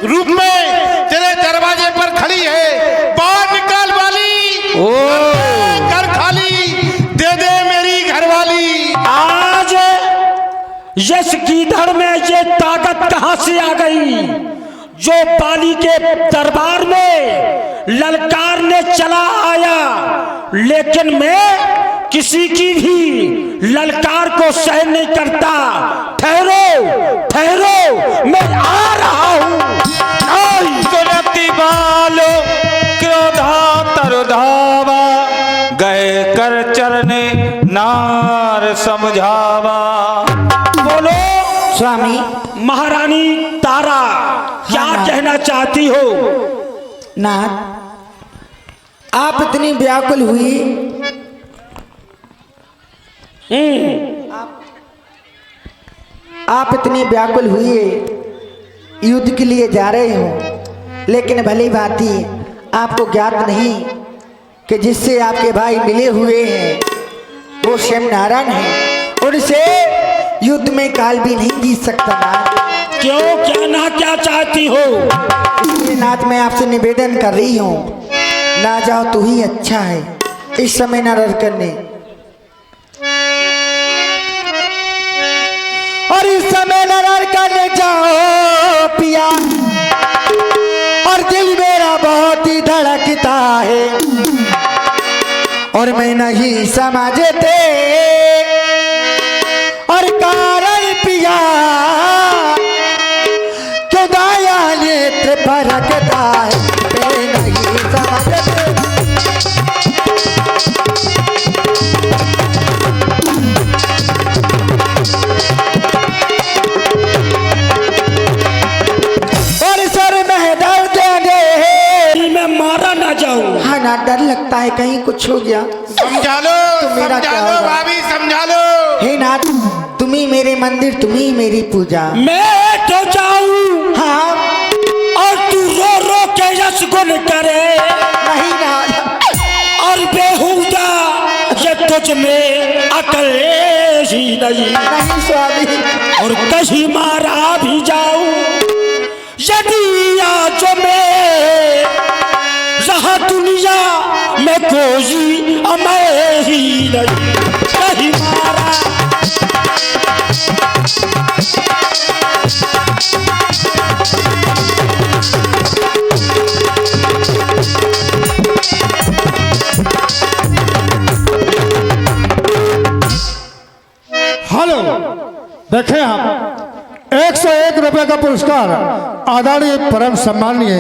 रूप में तेरे दरवाजे पर खड़ी है। बाहर निकाल वाली, ओ घर खाली, दे दे मेरी घरवाली। आज यश गीधड़ में ये ताकत कहां से आ गई जो बाली के दरबार में ललकारने चला आया। लेकिन मैं किसी की भी ललकार को सहन नहीं करता। ठहरो ठहरो, मैं आ रहा हूं। तुरती बालो क्रोधा तरुधावा, गए कर चरने नार समझावा। बोलो स्वामी। महारानी तारा, क्या हाँ। कहना चाहती हो? नाथ, आप इतनी व्याकुल हुई, आप इतनी व्याकुल हुई युद्ध के लिए जा रहे हो, लेकिन भली भांति आपको ज्ञात नहीं कि जिससे आपके भाई मिले हुए हैं वो स्वयं नारायण है। उनसे युद्ध में काल भी नहीं जीत सकता नाथ। क्यों, कहना क्या चाहती हो? इसलिए नाथ मैं आपसे निवेदन कर रही हूँ, ना जाओ तो ही अच्छा है, इस समय न रह करने। और इस समय न रह करने जाओ पिया, और दिल मेरा बहुत ही धड़कता है, और मैं नहीं समझते और कारण पिया क्यों दाया नेत्र फरकता है, मैं नहीं समझते। और सर में दर्द दे, मैं मारा ना जाऊं। हाँ ना, डर लगता है कहीं कुछ हो गया। समझा लो, तो मेरा क्या समझा लो होगा? भाभी, समझा लो। हे नाथ, तुम्ही मेरे मंदिर, तुम्ही मेरी पूजा। मैं तो जाऊं हाँ और तू रो रो के यश गुण करे, नहीं नाथ, और बेहुदा ये तुझ में अकल ही नहीं। नहीं स्वामी। और कहीं मारा भी जाऊं यदि आज में रहा दुनिया में कोई अमर ही नहीं। कहीं मारा हेलो, देखें हम 101 रुपए का पुरस्कार आदरणीय परम सम्मानीय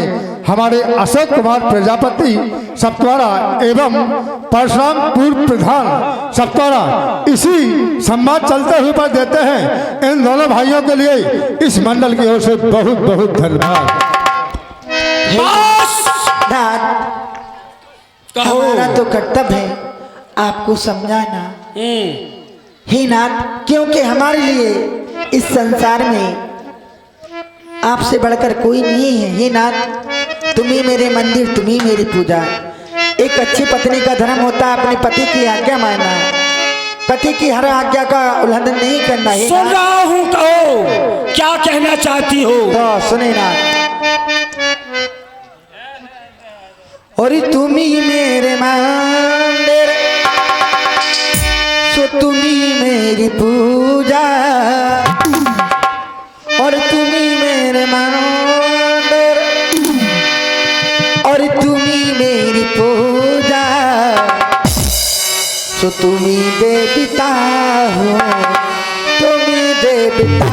हमारे अशोक कुमार प्रजापति सप्तवारा एवं परशुराम पूर्व प्रधान सप्तवारा इसी संवाद चलते हुए पर देते हैं। इन दोनों भाइयों के लिए इस मंडल की ओर से बहुत बहुत धन्यवाद। नाथ, कहो। हमारा तो कर्तव्य है आपको समझाना। हे नाथ, क्योंकि हमारे लिए इस संसार में आपसे बढ़कर कोई नहीं है। हे नाथ, तुम्ही मेरे मंदिर, तुम्ही मेरी पूजा। एक अच्छी पत्नी का धर्म होता है अपने पति की आज्ञा मानना, पति की हर आज्ञा का उल्लंघन नहीं करना है। सुन रहा हूँ, कहो क्या कहना चाहती हो? तो सुने नाथ, और तुम्ही मेरे मंदिर, सो तुम्ही मेरी पूजा, और तुम्ही मेरे मंदिर, और तुम्ही मेरी पूजा, सो तुम्ही देवता हो, तुम्ही देवता।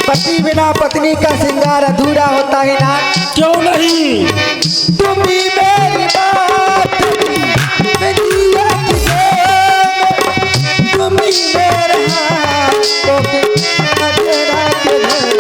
पति बिना पत्नी का श्रृंगार अधूरा होता है ना। क्यों नहीं? तुम तुम ही मेरी बात दुनिया की जेब, तुम ही मेरे हाथों के अधेरा के घर।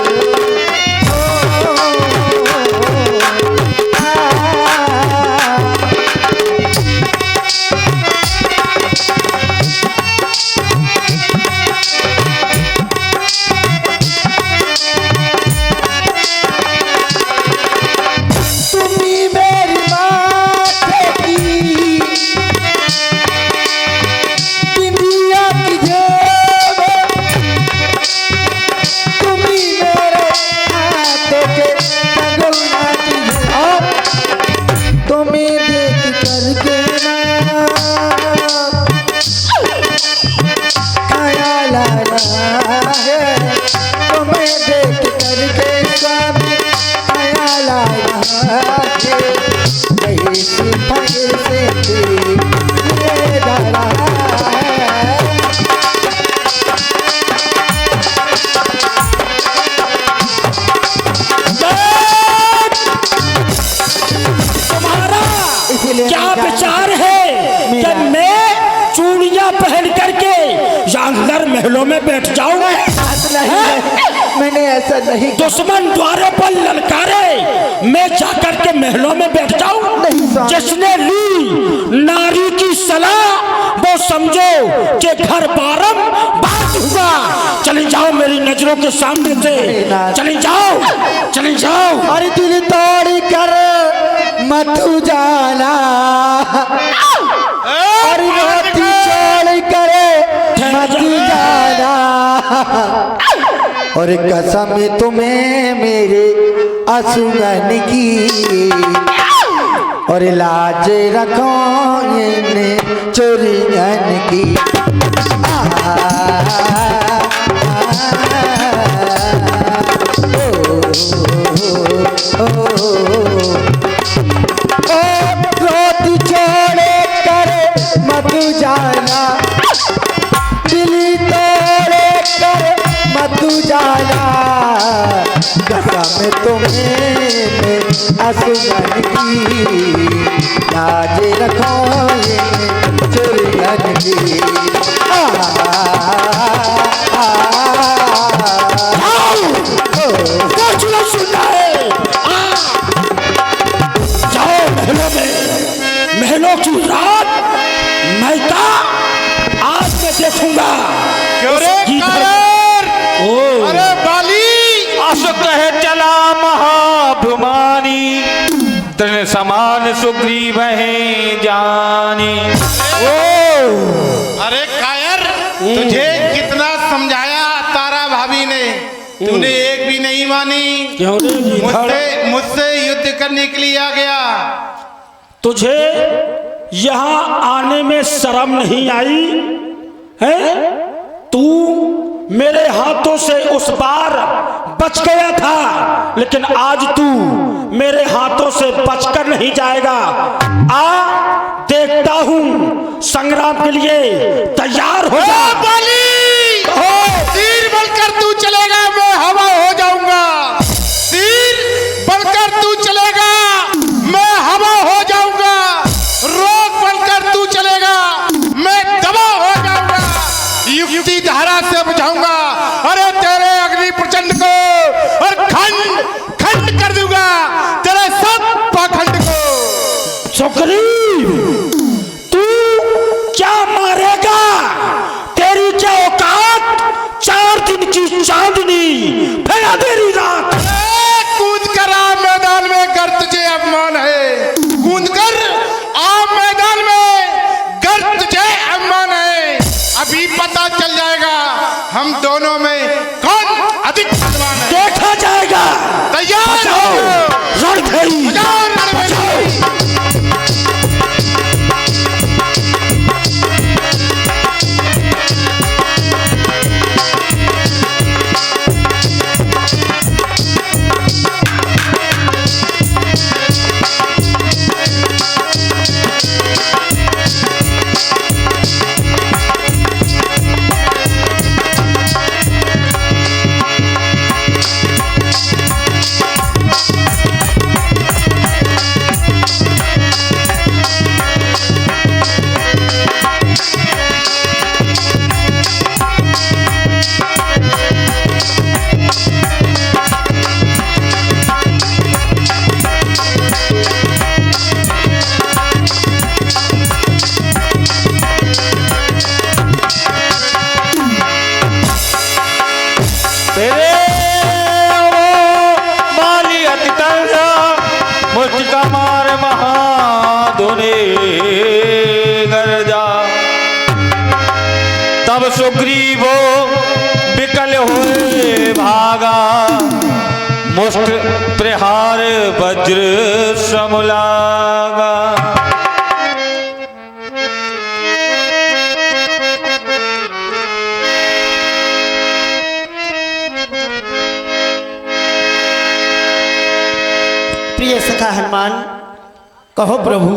क्या विचार है कि मैं चूड़ियां पहन करके अंदर महलों में बैठ जाऊं? मैंने ऐसा नहीं कहा। दुश्मन द्वारों पर ललकारे मैं जाकर के महलों में बैठ जाऊं? नहीं। जिसने ली नारी की सलाह वो समझो कि घर बारम बात हुआ। चले जाओ मेरी नजरों के सामने से, चले जाओ, चले जाओ। अरे दिल तोड़ कर मत जाना, और रोटी छोड़ करे मत जाना, और कसम तुम्हें मेरे असुगन की, और लाज रखो ये चोरियन की। रोटी छोड़े करे मत जाना, दिल तोड़े करे मत जाना, कसम तुम्हें असुगन की, लाज रखो ये चुरगन की। महलों की रात मैं का आज मैं देखूंगा। क्यों रे कायर? अरे बाली अस कह चला महाभिमानी, तन समान सुग्रीव है जानी। अरे कायर, तुझे कितना समझाया तारा भाभी ने, तूने एक भी नहीं मानी। क्यों रे गीधड़? मुझसे युद्ध करने के लिए आ गया। तुझे यहाँ आने में शर्म नहीं आई है? तू मेरे हाथों से उस बार बच गया था, लेकिन आज तू मेरे हाथों से बचकर नहीं जाएगा। आ देखता हूँ, संग्राम के लिए तैयार हो जा। तीर बनकर तू चलेगा, मैं हवा हो जाऊंगा। तीर बनकर तू चलेगा, मैं हवा हो जाऊंगा। रोग बनकर तू चलेगा, मैं दबा हो जाऊंगा। युक्ति धारा से बुझाऊंगा, अरे तेरे अग्नि प्रचंड को, और खंड खंड कर दूंगा तेरे सब पाखंड को। सुग्रीव, तू क्या मारेगा? तेरी क्या औकात मुष्ट का मार महाधुने गर्जा। तब सुग्रीवो विकल हुए भागा, मुष्ट प्रहार वज्र समलागा। प्रिय सखा हनुमान, कहो प्रभु।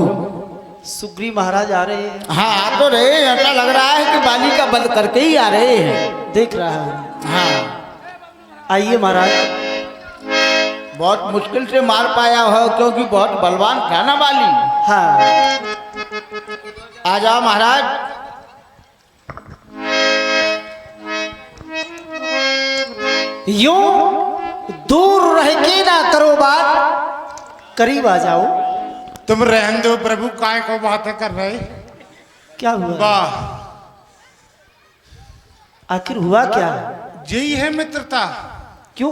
सुग्रीव महाराज आ रहे हैं। हाँ आ तो रहे, ऐसा लग रहा है कि बाली का वध करके ही आ रहे हैं। देख रहा हूं। हाँ आइए महाराज। बहुत मुश्किल से मार पाया हो, क्योंकि बहुत बलवान था ना बाली। हाँ आ जाओ महाराज। यूं दूर रह के ना करो बात, करीब आ जाओ। तुम रहन दो प्रभु, काय को बातें कर रहे। क्या हुआ? वाह, आखिर हुआ क्या? यही है मित्रता। क्यों?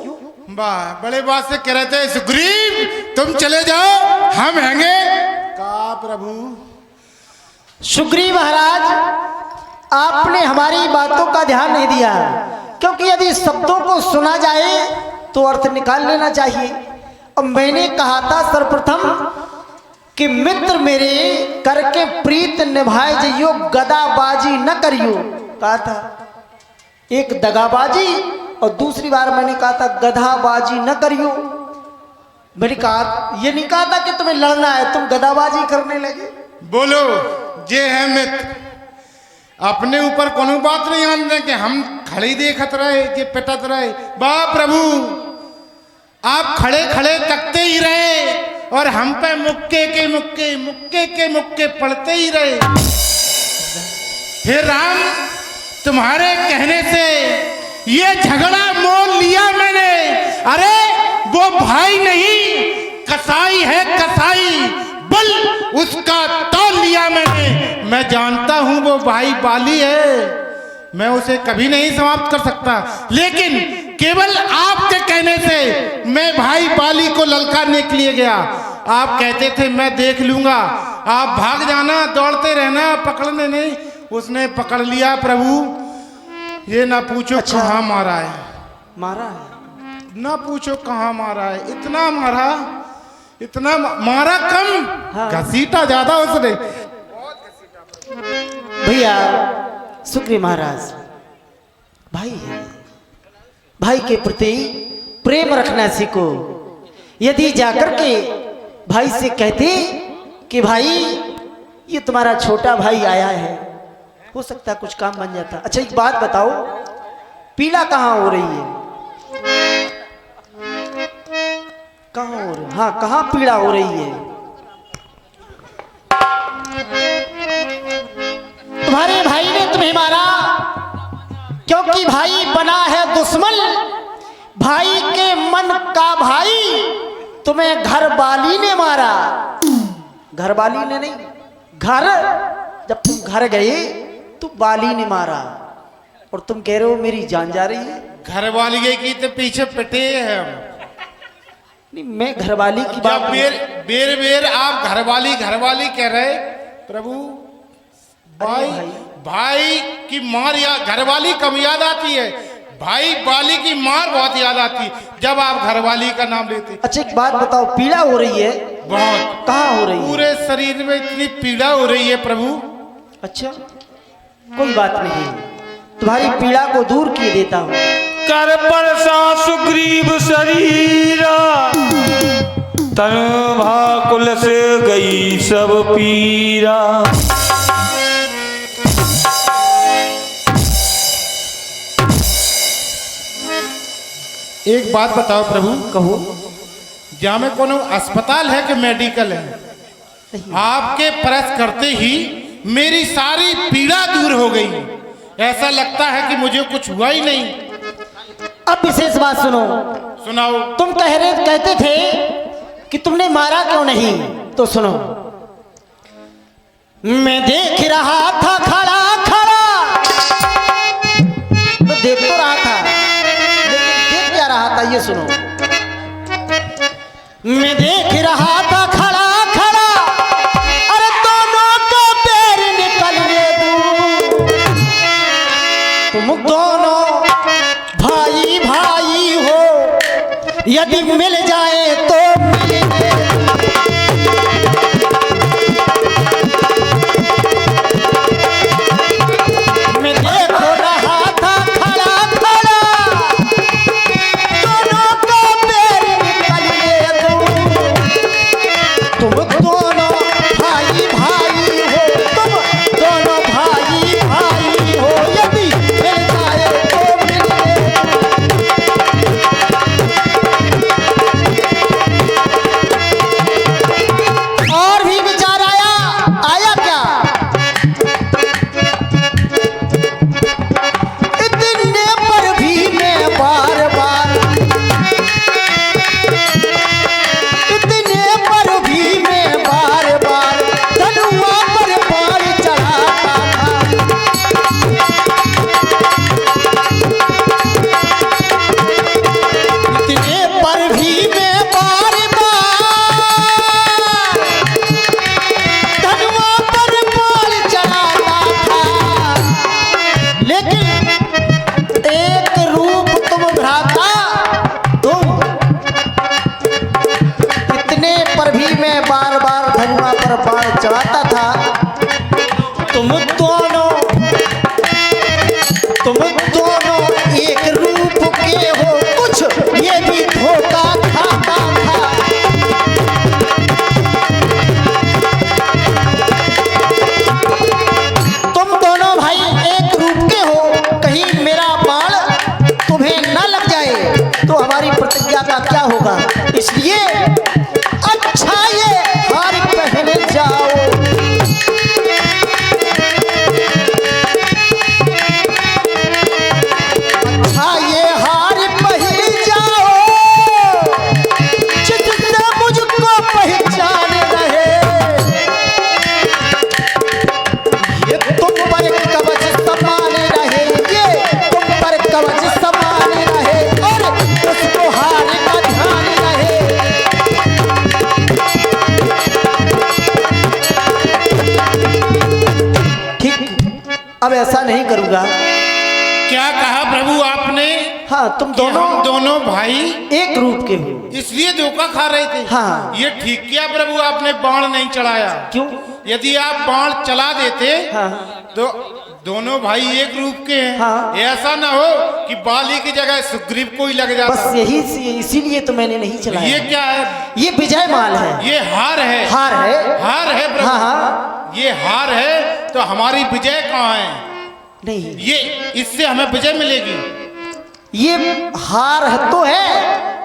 वाह, बड़े बात से कह रहे थे सुग्रीव तुम चले जाओ, हम हैंगे। का प्रभु? सुग्रीव महाराज, आपने हमारी बातों का ध्यान नहीं दिया, क्योंकि यदि शब्दों को सुना जाए तो अर्थ निकाल लेना चाहिए। अब मैंने कहा था सर्वप्रथम कि मित्र मेरे करके प्रीत निभाए जइयो, गदाबाजी न करियो। कहा था एक दगाबाजी, और दूसरी बार मैंने कहा था गधाबाजी न करियो। मैंने कहा, ये नहीं कहा था कि तुम्हें लड़ना है, तुम गदाबाजी करने लगे। बोलो, जे है मित्र। अपने ऊपर कोनो बात नहीं आने कि हम खड़े देखत रहे, जे पिटत रहे। वाह प्रभु, आप खड़े खड़े तकते ही रहे और हम पे मुक्के के मुक्के पड़ते ही रहे। हे राम, तुम्हारे कहने से ये झगड़ा मोल लिया मैंने। अरे वो भाई नहीं, कसाई है कसाई, बल उसका तौल लिया मैंने। मैं जानता हूं वो भाई बाली है, मैं उसे कभी नहीं समाप्त कर सकता, लेकिन केवल आपके कहने से मैं भाई बाली को ललकारने के लिए गया। आप कहते थे मैं देख लूंगा, आप भाग जाना, दौड़ते रहना, पकड़ने नहीं। उसने पकड़ लिया प्रभु। ये ना पूछो अच्छा। कहाँ मारा है, मारा है? ना पूछो कहाँ मारा है। इतना मारा, इतना मारा कम, हाँ। घसीटा ज्यादा उसने। भैया सुग्रीव महाराज भाई है, भाई के प्रति प्रेम रखना सीखो। यदि जाकर के भाई से कहते कि भाई ये तुम्हारा छोटा भाई आया है, हो सकता कुछ काम बन जाता। अच्छा एक बात बताओ, पीड़ा कहाँ हो रही है? कहाँ हो रही? हाँ, कहाँ पीड़ा हो रही है? तुम्हारे भाई ने तुम्हें मारा क्योंकि भाई बना है दुश्मन। भाई के मन का भाई तुम्हें घर वाली ने मारा। घर वाली ने नहीं, घर जब तुम घर गए तो बाली ने मारा, और तुम कह रहे हो मेरी जान जा रही है। घर वाली की तो पीछे पिटे हैं हम। नहीं, मैं घरवाली की जब बात बेर बेर आप घरवाली कह रहे प्रभु। भाई भाई की मार या घरवाली कम याद आती है, भाई बाली की मार बहुत याद आती जब आप घरवाली का नाम लेते। अच्छा एक बात बताओ, पीड़ा हो रही है? बहुत। कहाँ हो रही है? पूरे शरीर में इतनी पीड़ा हो रही है प्रभु। अच्छा कोई बात नहीं, तुम्हारी पीड़ा को दूर किए देता हूँ। कर परसा सुग्रीव शरीरा, तन भाकुल से गई सब पीरा। एक बात बताओ प्रभु, कहो। जहाँ में कोनो अस्पताल है कि मेडिकल है? आपके प्रश्न करते ही मेरी सारी पीड़ा दूर हो गई। ऐसा लगता है कि मुझे कुछ हुआ ही नहीं। अब विशेष बात सुनो। सुनाओ। तुम कहते थे कि तुमने मारा क्यों नहीं, तो सुनो। मैं देख रहा था खड़ा खड़ा, मैं देख तो रहा था, लेकिन देख क्या रहा था ये सुनो। मैं देख रहा था यदि मिल जाए तो मिलेंगे। मैं देखो रहा था खड़ा खड़ा, दोनों का पैर निकल गए तुम दोनों भाई भाई हो, तुम दोनों भाई भाई हो, यदि मिल जाए तो मिलेंगे। और भी विचार आया क्या? इतने पर भी मैं बार बार, इतने पर भी मैं बार बार धनुआ पर बार चढ़ाता था। इतने पर भी मैं बार बार धनुआ पर बार चढ़ाता था, लेकिन एक रूप तुम भ्राता, तुम इतने पर भी मैं बार बार धनुआ पर बार चढ़ाता था। तुम दोनों एक रूप के हो, कुछ ये भी धोखा खाता था। तुम दोनों भाई एक रूप के हो, कहीं मेरा बाण तुम्हें न लग जाए तो हमारी प्रतिज्ञा का क्या होगा? इसलिए अच्छा ये हार पहन जाओ। अच्छा ये हार पहन जाओ, जिससे मुझको पहचान रहे। ये तुम पर कवच समान रहे, ये तुम पर कवच समान रहे, और उसको हार का ध्यान रहे। ठीक, अब ऐसा नहीं करूंगा। क्या कहा प्रभु आपने? हाँ, तुम कि दोनों हम दोनों भाई एक रूप के हो। इसलिए धोखा खा रहे थे। हाँ। ये ठीक किया प्रभु, आपने बाण नहीं चढ़ाया। क्यों? यदि आप बाण चला देते हाँ। तो दोनों भाई एक रूप के हैं। हाँ। ऐसा ना हो कि बाली की जगह सुग्रीव को ही लग जाता। बस इसीलिए तो मैंने नहीं चलाया। ये क्या है? ये विजय माल है। ये हार है। हार है। हार है प्रभु। हाँ हाँ। ये हार है तो हमारी विजय कहाँ है? नहीं, ये इससे हमें विजय मिलेगी। ये हार तो है,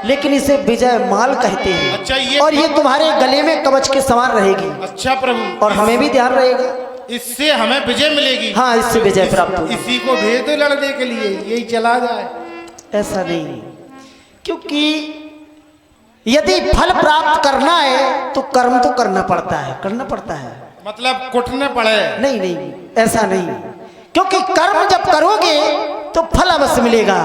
लेकिन इसे विजय माल कहते हैं। अच्छा, ये और ये तुम्हारे गले में कवच के समान रहेगी। अच्छा प्रभु। और हमें भी ध्यान रहेगा। इससे हमें विजय मिलेगी। हाँ, इससे विजय प्राप्त होगी। इसी को भेज दो लड़ने के लिए, यही चला जाए। ऐसा नहीं, क्योंकि यदि फल प्राप्त करना है तो कर्म तो करना पड़ता है। मतलब कुटने पड़े। नहीं नहीं, ऐसा नहीं, क्योंकि कर्म जब करोगे तो फल अवश्य मिलेगा।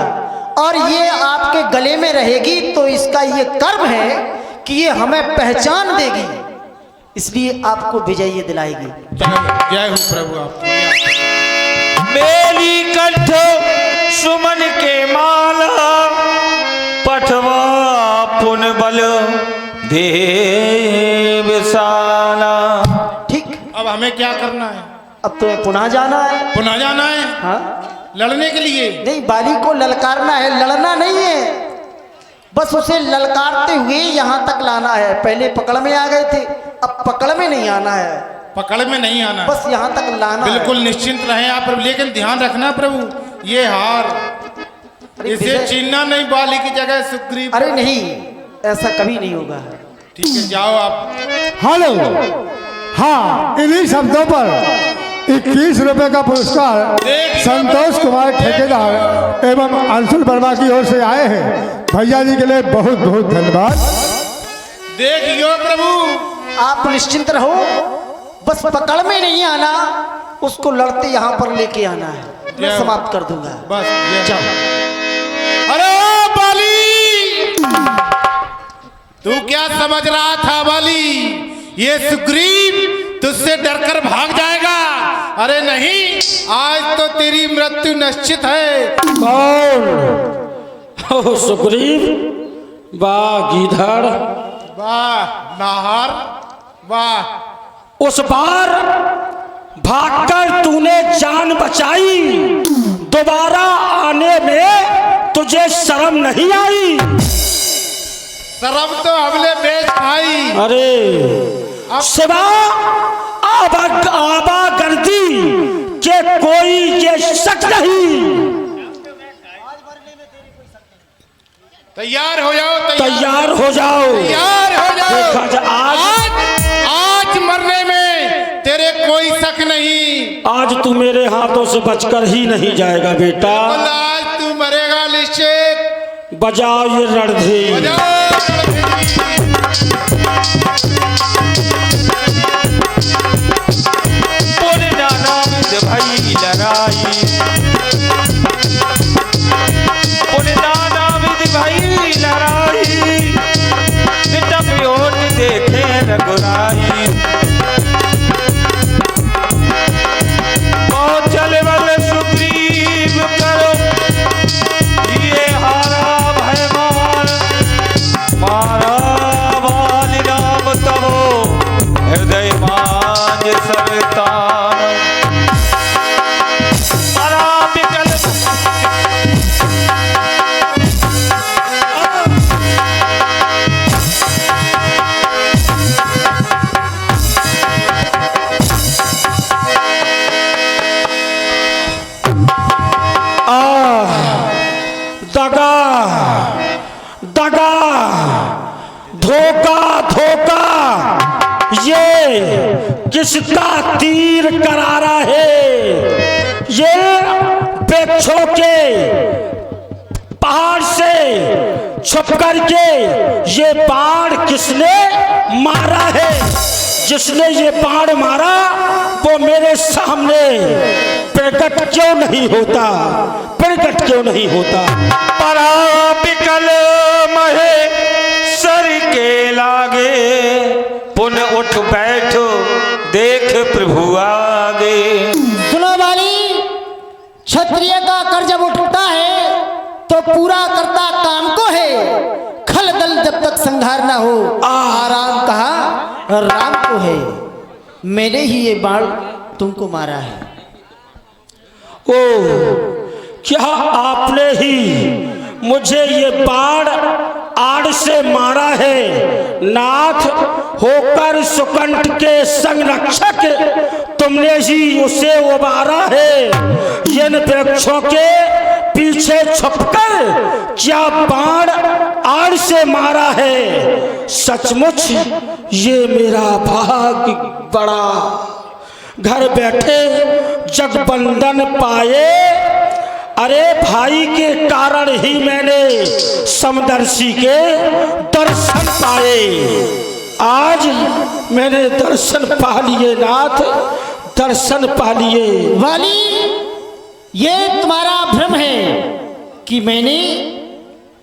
और ये आपके गले में रहेगी तो इसका ये कर्म है कि ये हमें पहचान देगी, इसलिए आपको विजय ये दिलाएगी। जय हो प्रभु आपकी। बेली कंठ सुमन के माला, पठवा पुन बल देव साला। ठीक, अब हमें क्या करना है? अब तुम्हें पुनः जाना है। पुनः जाना है हाँ, लड़ने के लिए? नहीं, बाली को ललकारना है, लड़ना नहीं है। बस उसे ललकारते हुए यहाँ तक लाना है। पहले पकड़ में आ गए थे, अब पकड़ में नहीं आना है, पकड़ में नहीं आना। बस यहाँ तक लाना बिल्कुल है। निश्चिंत रहें आप प्रभु, लेकिन ध्यान रखना प्रभु, ये हार अरे इसे विजय- छीनना नहीं, बाली की जगह सुग्रीव। अरे नहीं, ऐसा कभी नहीं होगा। ठीक है, जाओ आप। हेलो, हाँ, इन्हीं शब्दों पर 21 रुपए का पुरस्कार संतोष कुमार ठेकेदार एवं अंशुल वर्मा की ओर से आए हैं। भैया जी के लिए बहुत बहुत धन्यवाद। देखियो प्रभु, आप निश्चिंत रहो, बस पकड़ में नहीं आना, उसको लड़ते यहाँ पर लेके आना है, मैं जाओ। समाप्त कर दूंगा। बस ये। जाओ। अरे ओ बाली, तू क्या समझ रहा था बाली? ये सुग्रीव तुझसे डरकर भाग जाएगा? अरे नहीं, आज तो तेरी मृत्यु निश्चित है। कौन? ओ सुग्रीव, वाह गीधड़, वाह नाहर, वाह। उस बार भागकर तूने जान बचाई, दोबारा आने में तुझे शर्म नहीं आई? शर्म तो हमने बेच खाई। अरे सिवा आवागर्दी के कोई ये शक नहीं। तैयार हो जाओ, तैयार हो जाओ, तैयार हो जाओ। देखा जा आज मरने में तेरे कोई शक नहीं। आज तू मेरे हाथों से बचकर ही नहीं जाएगा बेटा। आज तू मरेगा निश्चित। बजाओ ये रणधीर, बजाओ बोले नाना भाई लड़ाई, बोले नाना भाई लड़ाई, बेटा प्योट देखे रघुराई। बहुत चले वाले सुग्रीव करो, ये हारा भय मार, मारा वाली नाम तबो हृदय मांझ सरतान। मारा बिकल दगा दगा, धोखा धोखा, ये किसका तीर करारा है? ये वृक्षों के पहाड़ से छुप करके ये बाण किसने मारा है? जिसने ये बाण मारा वो मेरे सामने प्रकट क्यों नहीं होता? प्रकट क्यों नहीं होता? परा बिकल महे सर के लागे, पुन उठ बैठो देख प्रभु आगे। सुनो वाली, क्षत्रिय का कर जब उठता है तो पूरा करता काम को है। खल दल जब तक संहार ना हो, आराम कहा राम को है। मैंने ही ये बाण तुमको मारा है। ओ क्या आपने ही मुझे ये बाण आड़ से मारा है? नाथ होकर सुकंठ के संरक्षक तुमने ही उसे उबारा है। इन वृक्षों के पीछे छुपकर क्या बाण आड़ से मारा है? सचमुच ये मेरा भाग्य बड़ा, घर बैठे जगबंधन पाए। अरे भाई के कारण ही मैंने समदर्शी के दर्शन पाए। आज मैंने दर्शन पा लिए नाथ, दर्शन पा लिए। वाली, ये तुम्हारा भ्रम है कि मैंने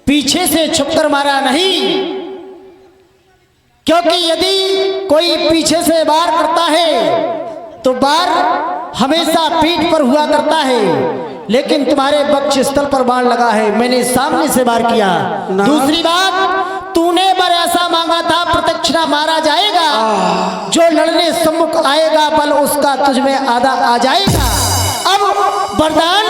पीछे से छुपकर मारा नहीं, क्योंकि यदि कोई पीछे से वार करता है तो वार हमेशा पीठ पर हुआ करता है, लेकिन तुम्हारे वक्ष स्थल पर बाण लगा है, मैंने सामने से वार किया। दूसरी बात, तूने बर ऐसा मांगा था प्रदक्षिणा मारा जाएगा, जो लड़ने सम्मुख आएगा बल उसका तुझ में आधा आ जाएगा। अब वरदान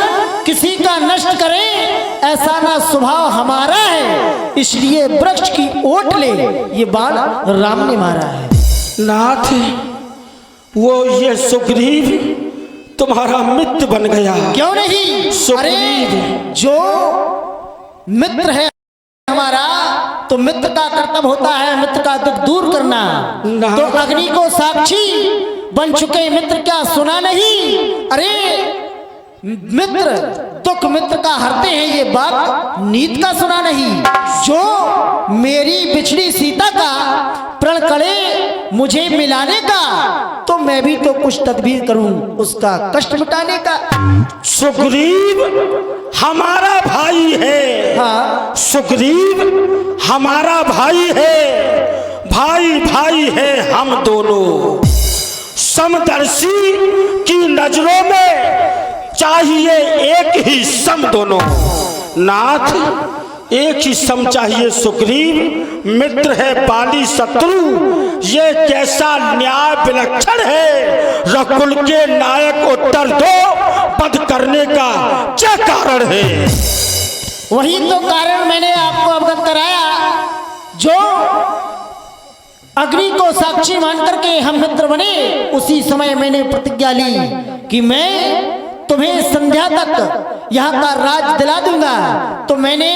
किसी का नष्ट करें ऐसा ना स्वभाव हमारा है, इसलिए वृक्ष की ओट ले, ये बाण राम ने मारा है। नाथ, वो ये सुग्रीव तुम्हारा मित्र बन गया। क्यों नहीं? अरे जो मित्र है हमारा, तो मित्र का कर्तव्य होता है मित्र का दुख दूर करना। तो अग्नि को साक्षी बन चुके मित्र क्या सुना नहीं? अरे मित्र दुख मित्र का हरते हैं, ये बात नीत का सुना नहीं? जो मेरी बिछड़ी सीता का प्रण करे मुझे मिलाने का, तो मैं भी तो कुछ तदबीर करूं उसका कष्ट मिटाने का। सुग्रीव हमारा भाई है। हाँ, सुग्रीव हमारा भाई है, भाई भाई है हम दोनों। समदर्शी की नजरों में चाहिए एक ही सम दोनों। नाथ, एक ही सम चाहिए सुग्रीव, मित्र है बाली शत्रु, ये कैसा न्याय विलक्षण है। रकुल के नायक उत्तर दो, वध करने का क्या कारण है। वही तो कारण मैंने आपको अवगत कराया, जो अग्नि को साक्षी मान करके हम मित्र बने, उसी समय मैंने प्रतिज्ञा ली कि मैं तुम्हें संध्या तक यहाँ का राज दिला दूंगा। तो मैंने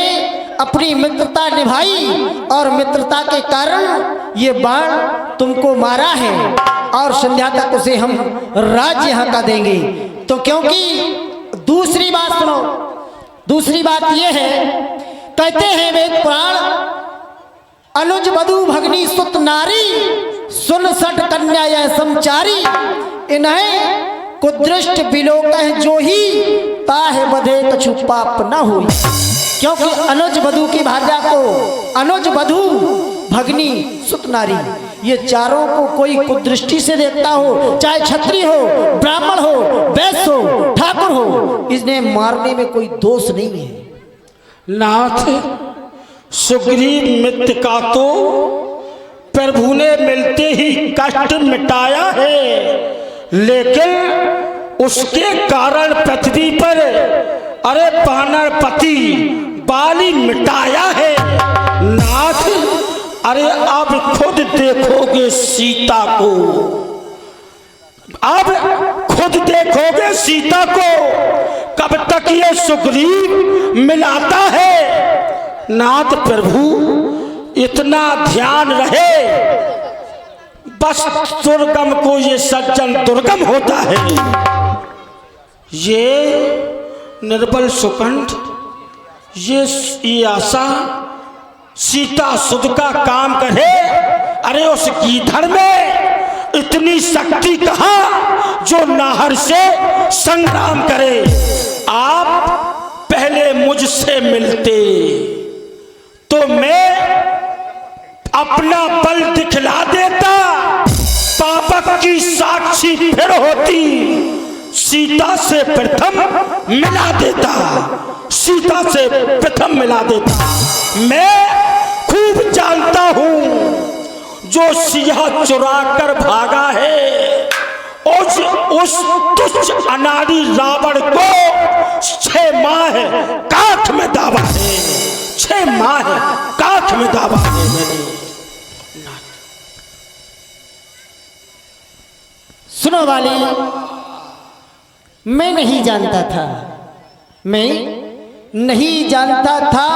अपनी मित्रता निभाई और मित्रता के कारण ये बाण तुमको मारा है और संध्या तक उसे हम राज यहाँ का देंगे। तो क्योंकि दूसरी बात सुनो, दूसरी बात ये है, कहते हैं वेद पुराण, अनुज वधु भगनी सुत नारी, सुन सठ कन्या यह समचारी, इन्हें कुदृष्ट बिलोकह जो ही, ताह बधे कछु पाप न हुई। क्योंकि अनुज वधु की भार्या को अनुज वधु भगनी सुत नारी, ये चारों को कोई कुदृष्टि से देखता हो, चाहे क्षत्रिय हो, ब्राह्मण हो, वैश्य हो, ठाकुर हो, इन्हें मारने में कोई दोष नहीं है। नाथ, सुग्रीव मित्र का तो प्रभु ने मिलते ही कष्ट मिटाया है, लेकिन उसके कारण पृथ्वी पर अरे वानरपति बाली मिटाया है। नाथ, अरे अब खुद देखोगे सीता को, अब खुद देखोगे सीता को, कब तक ये सुग्रीव मिलाता है। नाथ प्रभु, इतना ध्यान रहे, बस दुर्गम को ये सज्जन दुर्गम होता है। ये निर्बल सुकंठ, ये आशा सीता सुध का काम करे। अरे उस गीधर में इतनी शक्ति कहाँ जो नाहर से संग्राम करे। आप पहले मुझसे मिलते तो मैं अपना बल दिखला देता, पापक की साक्षी फिर होती, सीता से प्रथम मिला देता, सीता से प्रथम मिला देता। मैं खूब जानता हूं जो सिंह चुरा कर भागा है, उस तुच्छ अनाड़ी रावण को 6 माह काठ में दावा है, 6 माह काठ में दावा है मैंने। सुनो वाली, मैं नहीं जानता था, मैं नहीं जानता था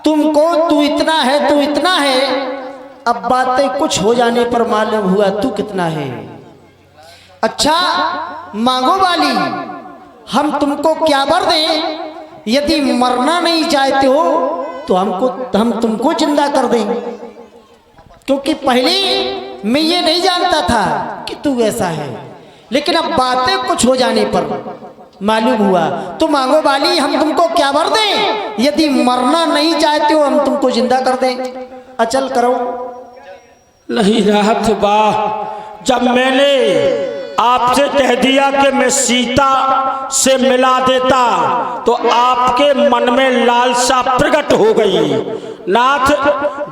तुमको, तू इतना है, तू इतना है। अब बातें कुछ हो जाने पर मालूम हुआ तू कितना है। अच्छा मांगो वाली, हम तुमको क्या वर दें? यदि मरना नहीं चाहते हो तो हम तुमको जिंदा कर दें, क्योंकि पहले मैं ये नहीं जानता था कि तू ऐसा है, लेकिन अब बातें कुछ हो जाने पर मालूम हुआ। तो मांगो वाली, हम तुमको क्या वर दें? यदि मरना नहीं चाहते हो हम तुमको जिंदा कर दें। अचल करो। नहीं राहत वाह, जब मैंने आपसे कह दिया कि मैं सीता से मिला देता तो आपके मन में लालसा प्रकट हो गई। नाथ,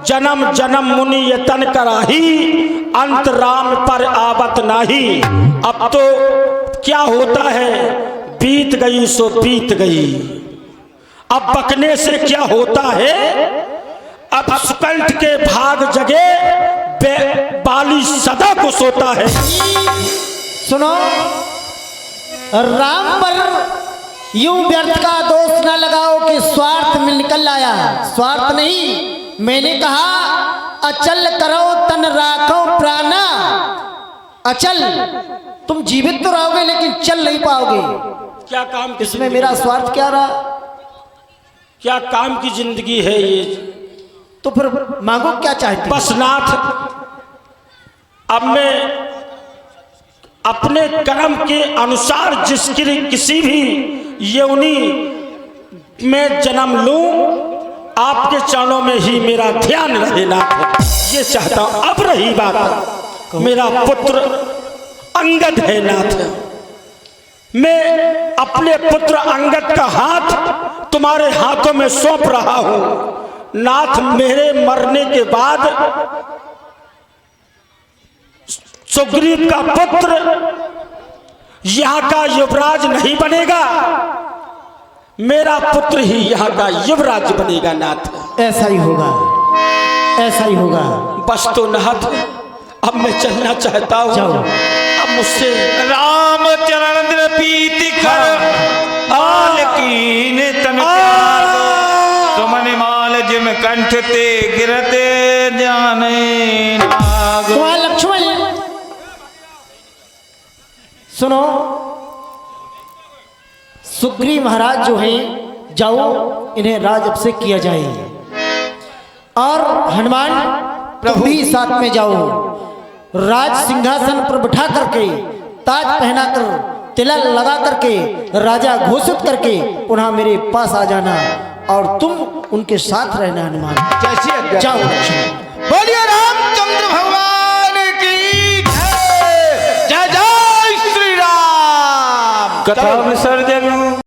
जन्म जन्म मुनि यतन कराही, अंत राम पर आवत नाही। अब तो क्या होता है, बीत गई सो बीत गई, अब बकने से क्या होता है। अब सुकंठ के भाग जगे, बाली सदा को सोता है। सुनो, राम पर यूं व्यर्थ का दोष न लगाओ कि स्वार्थ में निकल आया। स्वार्थ नहीं, मैंने कहा अचल करो तन राखो प्राणा। अचल, तुम जीवित तो रहोगे लेकिन चल नहीं पाओगे। क्या काम, इसमें मेरा स्वार्थ क्या रहा? क्या काम की जिंदगी है ये? तो फिर मांगो क्या चाहते? बस नाथ, अब मैं अपने कर्म के अनुसार जिसकी किसी भी योनि में जन्म लूं, आपके चरणों में ही मेरा ध्यान रहे नाथ, ये चाहता हूं। अब रही बात, मेरा पुत्र अंगद है नाथ, मैं अपने पुत्र अंगद का हाथ तुम्हारे हाथों में सौंप रहा हूं। नाथ, मेरे मरने के बाद सुग्रीव का पुत्र यहां का युवराज नहीं बनेगा, मेरा पुत्र ही यहां का युवराज बनेगा। नाथ, ऐसा ही होगा, ऐसा ही होगा। बस तो नाथ, अब मैं चलना चाहता हूं। जाओ। अब मुझसे राम चरण प्रीति कर आल कीन तन प्यार तुमन माल जिम कंठ ते गिरते जाने नाग। तुम्हारा लक्ष्मण, सुनो, सुग्रीव महाराज जो हैं, जाओ इन्हें राज अभिषेक किया जाए। और हनुमान तुम भी साथ में जाओ, राज सिंहासन पर बिठा करके, ताज पहनाकर, तिलक लगा करके, राजा घोषित करके पुनः मेरे पास आ जाना और तुम उनके साथ रहना। हनुमान, जैसी आज्ञा। जाओ लक्ष्मण। बोलिए रामचंद्र भगवान की जय। जय जय श्री राम। कथा विसर्जन।